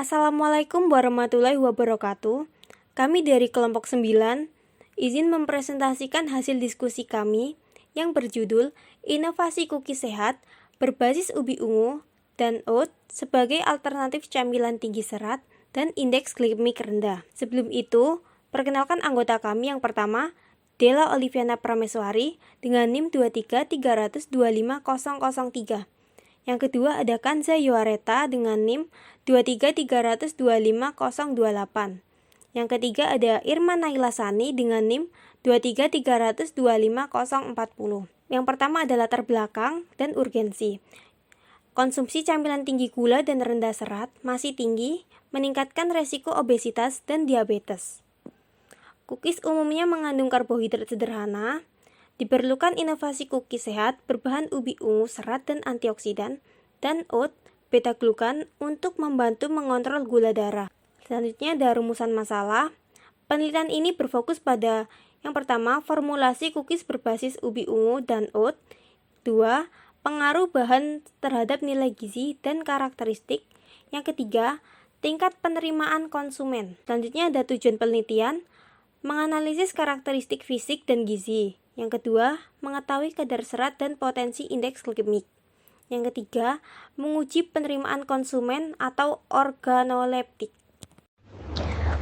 Assalamualaikum warahmatullahi wabarakatuh. Kami dari kelompok 9 izin mempresentasikan hasil diskusi kami yang berjudul Inovasi Kuki Sehat berbasis ubi ungu dan oat sebagai alternatif camilan tinggi serat dan indeks glikemik rendah. Sebelum itu, perkenalkan anggota kami yang pertama, Della Oliviana Prameswari dengan NIM 232525003. Yang kedua ada Kanza Yoareta dengan NIM 233255028. Yang ketiga ada Irma Naila Sani dengan NIM 233255040. Yang pertama adalah latar belakang dan urgensi. Konsumsi camilan tinggi gula dan rendah serat masih tinggi, meningkatkan resiko obesitas dan diabetes. Cookies umumnya mengandung karbohidrat sederhana. Diperlukan inovasi kuki sehat berbahan ubi ungu serat dan antioksidan dan oat beta-glukan untuk membantu mengontrol gula darah. Selanjutnya ada rumusan masalah. Penelitian ini berfokus pada yang pertama, formulasi cookies berbasis ubi ungu dan oat. 2. Pengaruh bahan terhadap nilai gizi dan karakteristik. Yang ketiga, tingkat penerimaan konsumen. Selanjutnya ada tujuan penelitian, menganalisis karakteristik fisik dan gizi. Yang kedua, mengetahui kadar serat dan potensi indeks glikemik. Yang ketiga, menguji penerimaan konsumen atau organoleptik.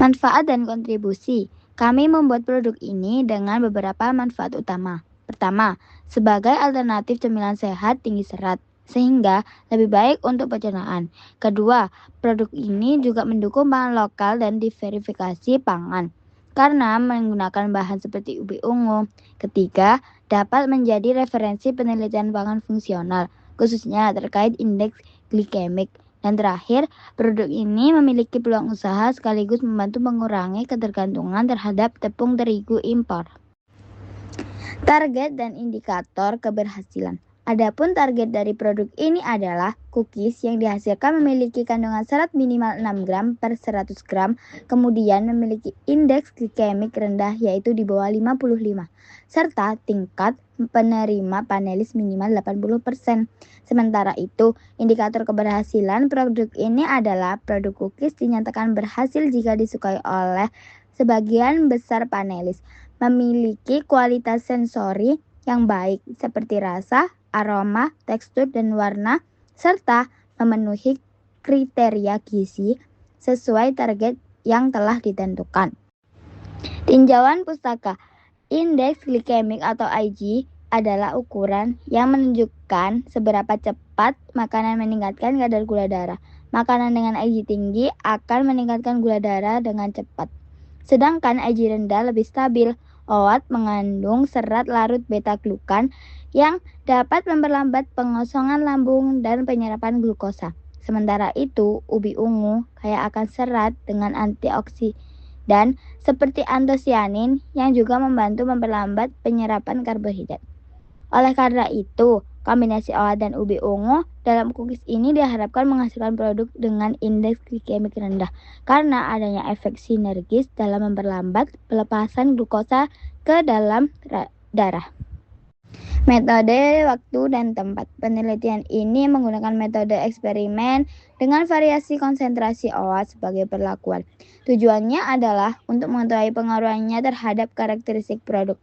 Manfaat dan kontribusi. Kami membuat produk ini dengan beberapa manfaat utama. Pertama, sebagai alternatif cemilan sehat tinggi serat, sehingga lebih baik untuk pencernaan. Kedua, produk ini juga mendukung pangan lokal dan diverifikasi pangan karena menggunakan bahan seperti ubi ungu. Ketiga, dapat menjadi referensi penelitian pangan fungsional, khususnya terkait indeks glikemik. Dan terakhir, produk ini memiliki peluang usaha sekaligus membantu mengurangi ketergantungan terhadap tepung terigu impor. Target dan indikator keberhasilan. Adapun target dari produk ini adalah cookies yang dihasilkan memiliki kandungan serat minimal 6 gram per 100 gram, kemudian memiliki indeks glikemik rendah yaitu di bawah 55, serta tingkat penerima panelis minimal 80%. Sementara itu, indikator keberhasilan produk ini adalah produk cookies dinyatakan berhasil jika disukai oleh sebagian besar panelis, memiliki kualitas sensori yang baik seperti rasa, aroma, tekstur, dan warna, serta memenuhi kriteria gizi sesuai target yang telah ditentukan. Tinjauan pustaka. Indeks glikemik atau IG adalah ukuran yang menunjukkan seberapa cepat makanan meningkatkan kadar gula darah. Makanan dengan IG tinggi akan meningkatkan gula darah dengan cepat, sedangkan IG rendah lebih stabil. Oat mengandung serat larut beta-glukan yang dapat memperlambat pengosongan lambung dan penyerapan glukosa. Sementara itu, ubi ungu kaya akan serat dengan antioksidan seperti antosianin yang juga membantu memperlambat penyerapan karbohidrat. Oleh karena itu, kombinasi oat dan ubi ungu dalam cookies ini diharapkan menghasilkan produk dengan indeks glikemik rendah karena adanya efek sinergis dalam memperlambat pelepasan glukosa ke dalam darah. Metode, waktu, dan tempat. Penelitian ini menggunakan metode eksperimen dengan variasi konsentrasi oat sebagai perlakuan. Tujuannya adalah untuk mengetahui pengaruhnya terhadap karakteristik produk.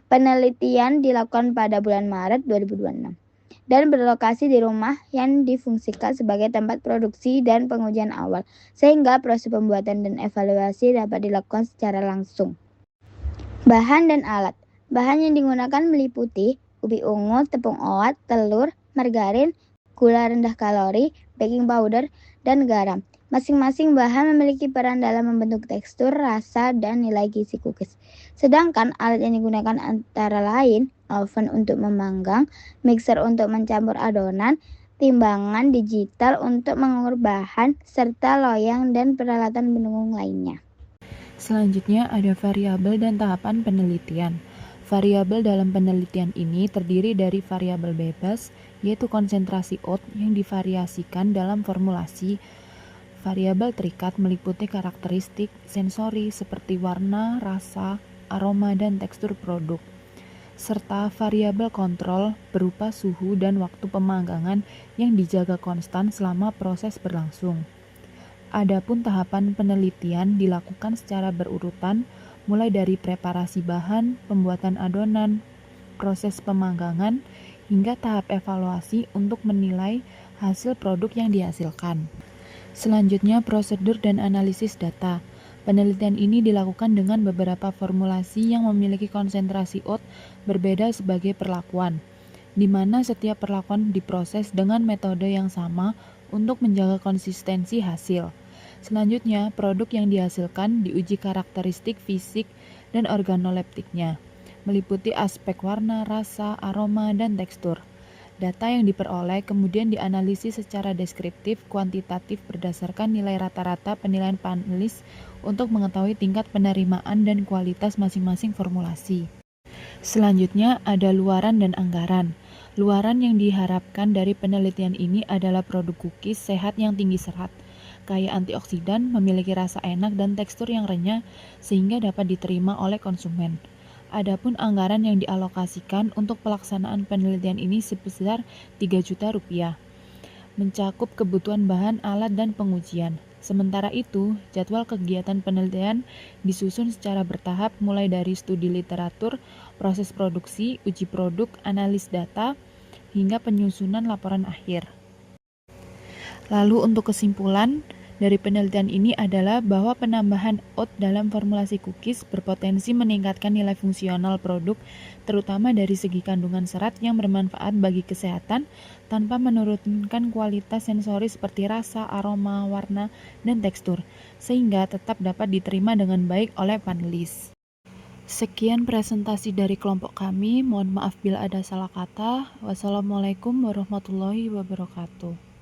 Penelitian dilakukan pada bulan Maret 2026 dan berlokasi di rumah yang difungsikan sebagai tempat produksi dan pengujian awal, sehingga proses pembuatan dan evaluasi dapat dilakukan secara langsung. Bahan dan alat. Bahan yang digunakan meliputi ubi ungu, tepung oat, telur, margarin, gula rendah kalori, baking powder, dan garam. Masing-masing bahan memiliki peran dalam membentuk tekstur, rasa, dan nilai gizi cookies. Sedangkan alat yang digunakan antara lain oven untuk memanggang, mixer untuk mencampur adonan, timbangan digital untuk mengukur bahan, serta loyang dan peralatan pendukung lainnya. Selanjutnya ada variabel dan tahapan penelitian. Variabel dalam penelitian ini terdiri dari variabel bebas, yaitu konsentrasi oat yang divariasikan dalam formulasi. Variabel terikat meliputi karakteristik sensori seperti warna, rasa, aroma, dan tekstur produk, serta variabel kontrol berupa suhu dan waktu pemanggangan yang dijaga konstan selama proses berlangsung. Adapun tahapan penelitian dilakukan secara berurutan, mulai dari preparasi bahan, pembuatan adonan, proses pemanggangan, hingga tahap evaluasi untuk menilai hasil produk yang dihasilkan. Selanjutnya, prosedur dan analisis data. Penelitian ini dilakukan dengan beberapa formulasi yang memiliki konsentrasi oat berbeda sebagai perlakuan, di mana setiap perlakuan diproses dengan metode yang sama untuk menjaga konsistensi hasil. Selanjutnya, produk yang dihasilkan diuji karakteristik fisik dan organoleptiknya, meliputi aspek warna, rasa, aroma, dan tekstur. Data yang diperoleh kemudian dianalisis secara deskriptif kuantitatif berdasarkan nilai rata-rata penilaian panelis untuk mengetahui tingkat penerimaan dan kualitas masing-masing formulasi. Selanjutnya ada luaran dan anggaran. Luaran yang diharapkan dari penelitian ini adalah produk cookies sehat yang tinggi serat, kaya antioksidan, memiliki rasa enak dan tekstur yang renyah sehingga dapat diterima oleh konsumen. Adapun anggaran yang dialokasikan untuk pelaksanaan penelitian ini sebesar 3 juta rupiah, mencakup kebutuhan bahan, alat, dan pengujian. Sementara itu, jadwal kegiatan penelitian disusun secara bertahap mulai dari studi literatur, proses produksi, uji produk, analis data, hingga penyusunan laporan akhir. Lalu untuk kesimpulan dari penelitian ini adalah bahwa penambahan oat dalam formulasi cookies berpotensi meningkatkan nilai fungsional produk, terutama dari segi kandungan serat yang bermanfaat bagi kesehatan tanpa menurunkan kualitas sensori seperti rasa, aroma, warna, dan tekstur, sehingga tetap dapat diterima dengan baik oleh panelis. Sekian presentasi dari kelompok kami, mohon maaf bila ada salah kata. Wassalamualaikum warahmatullahi wabarakatuh.